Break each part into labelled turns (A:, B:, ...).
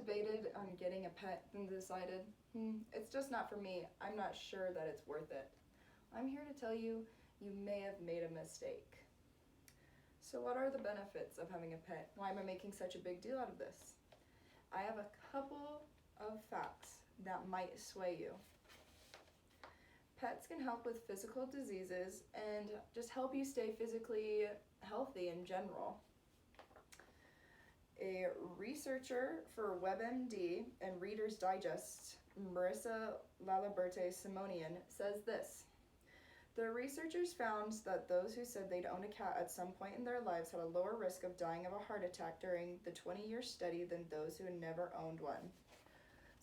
A: debated on getting a pet and decided, it's just not for me. I'm not sure that it's worth it. I'm here to tell you, you may have made a mistake. So what are the benefits of having a pet? Why am I making such a big deal out of this? I have a couple of facts that might sway you. Pets can help with physical diseases and just help you stay physically healthy in general. A researcher for WebMD and Reader's Digest, Marissa Laliberte-Simonian, says this. The researchers found that those who said they'd own a cat at some point in their lives had a lower risk of dying of a heart attack during the 20-year study than those who had never owned one.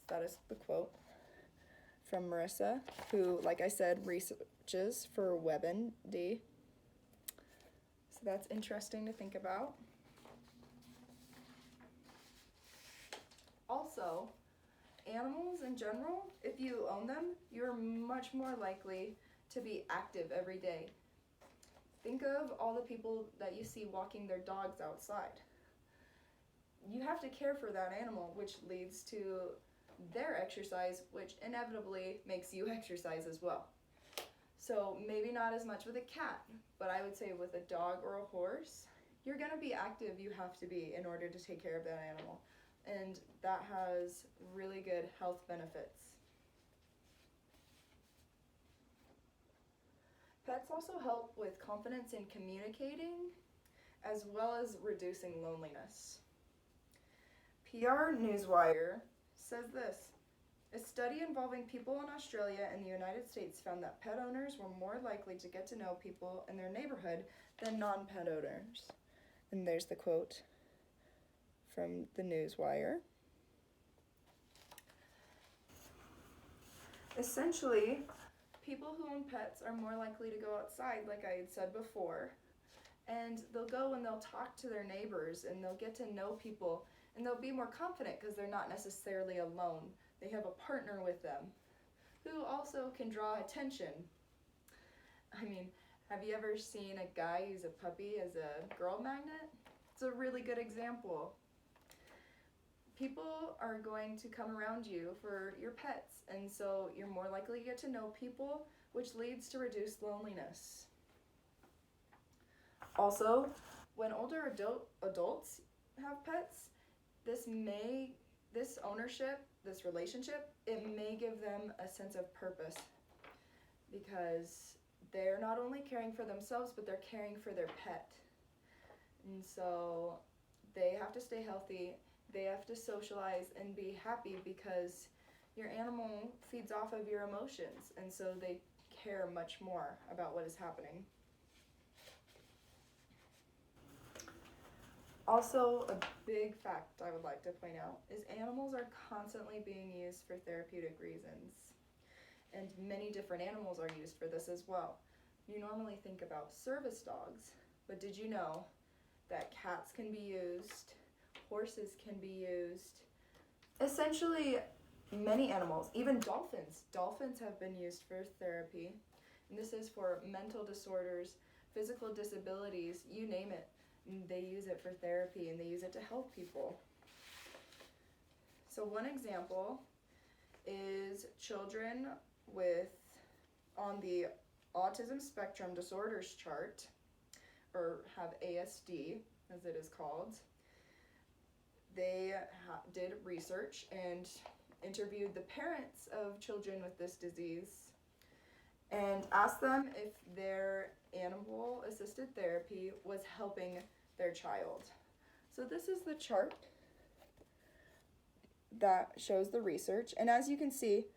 A: So that is the quote from Marissa, who, like I said, researches for WebMD. So that's interesting to think about. Also, animals in general, if you own them, you're much more likely to be active every day. Think of all the people that you see walking their dogs outside. You have to care for that animal, which leads to their exercise, which inevitably makes you exercise as well. So maybe not as much with a cat, but I would say with a dog or a horse, you're going to be active. You have to be in order to take care of that animal. And that has really good health benefits. Pets also help with confidence in communicating, as well as reducing loneliness. PR Newswire says this. A study involving people in Australia and the United States found that pet owners were more likely to get to know people in their neighborhood than non-pet owners. And there's the quote from the Newswire. Essentially, people who own pets are more likely to go outside, like I had said before, and they'll go and they'll talk to their neighbors and they'll get to know people, and they'll be more confident because they're not necessarily alone. They have a partner with them who also can draw attention. I mean, have you ever seen a guy use a puppy as a girl magnet? It's a really good example. People are going to come around you for your pets, and so you're more likely to get to know people, which leads to reduced loneliness. Also, when older adults have pets, this ownership, this relationship, it may give them a sense of purpose because they're not only caring for themselves, but they're caring for their pet. And so they have to stay healthy. They have to socialize and be happy because your animal feeds off of your emotions, and so they care much more about what is happening. Also, a big fact I would like to point out is animals are constantly being used for therapeutic reasons, and many different animals are used for this as well. You normally think about service dogs, but did you know that cats can be used? Horses can be used. Essentially, many animals, even dolphins. Dolphins have been used for therapy. And this is for mental disorders, physical disabilities, you name it. They use it for therapy and they use it to help people. So one example is children on the autism spectrum disorders chart, or have ASD, as it is called. They did research and interviewed the parents of children with this disease and asked them if their animal-assisted therapy was helping their child. So this is the chart that shows the research, and as you can see,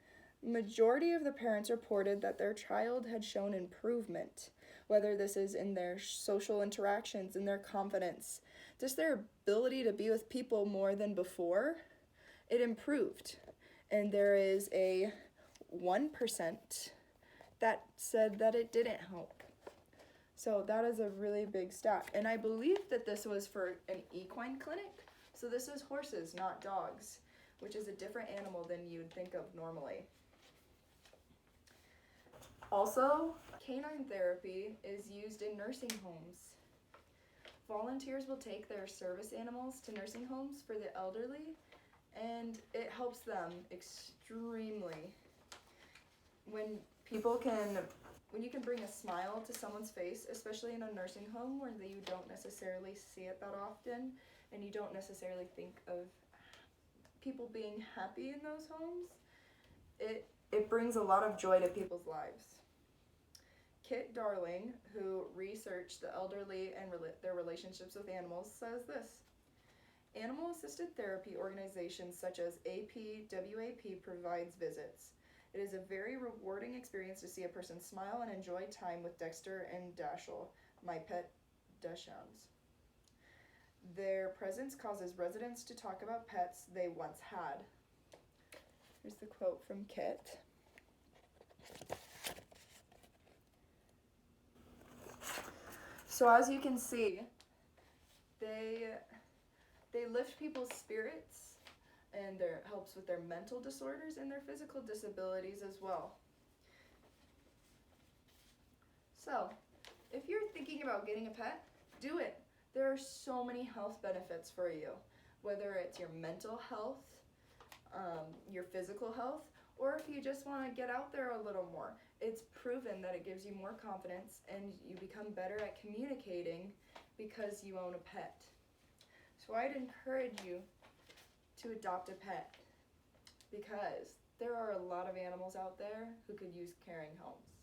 A: majority of the parents reported that their child had shown improvement, whether this is in their social interactions, in their confidence, just their ability to be with people more than before. It improved. And there is a 1% that said that it didn't help. So that is a really big stat. And I believe that this was for an equine clinic. So this is horses, not dogs, which is a different animal than you'd think of normally. Also, canine therapy is used in nursing homes. Volunteers will take their service animals to nursing homes for the elderly, and it helps them extremely. When people can, when you can bring a smile to someone's face, especially in a nursing home where you don't necessarily see it that often, and you don't necessarily think of people being happy in those homes, it brings a lot of joy to people's lives. Kit Darling, who researched the elderly and their relationships with animals, says this: animal-assisted therapy organizations such as APWAP provides visits. It is a very rewarding experience to see a person smile and enjoy time with Dexter and Dashiell, my pet Dachshunds. Their presence causes residents to talk about pets they once had. Here's the quote from Kit. So as you can see, they lift people's spirits, and it helps with their mental disorders and their physical disabilities as well. So, if you're thinking about getting a pet, do it. There are so many health benefits for you, whether it's your mental health, your physical health, or if you just want to get out there a little more. It's proven that it gives you more confidence and you become better at communicating because you own a pet. So I'd encourage you to adopt a pet because there are a lot of animals out there who could use caring homes.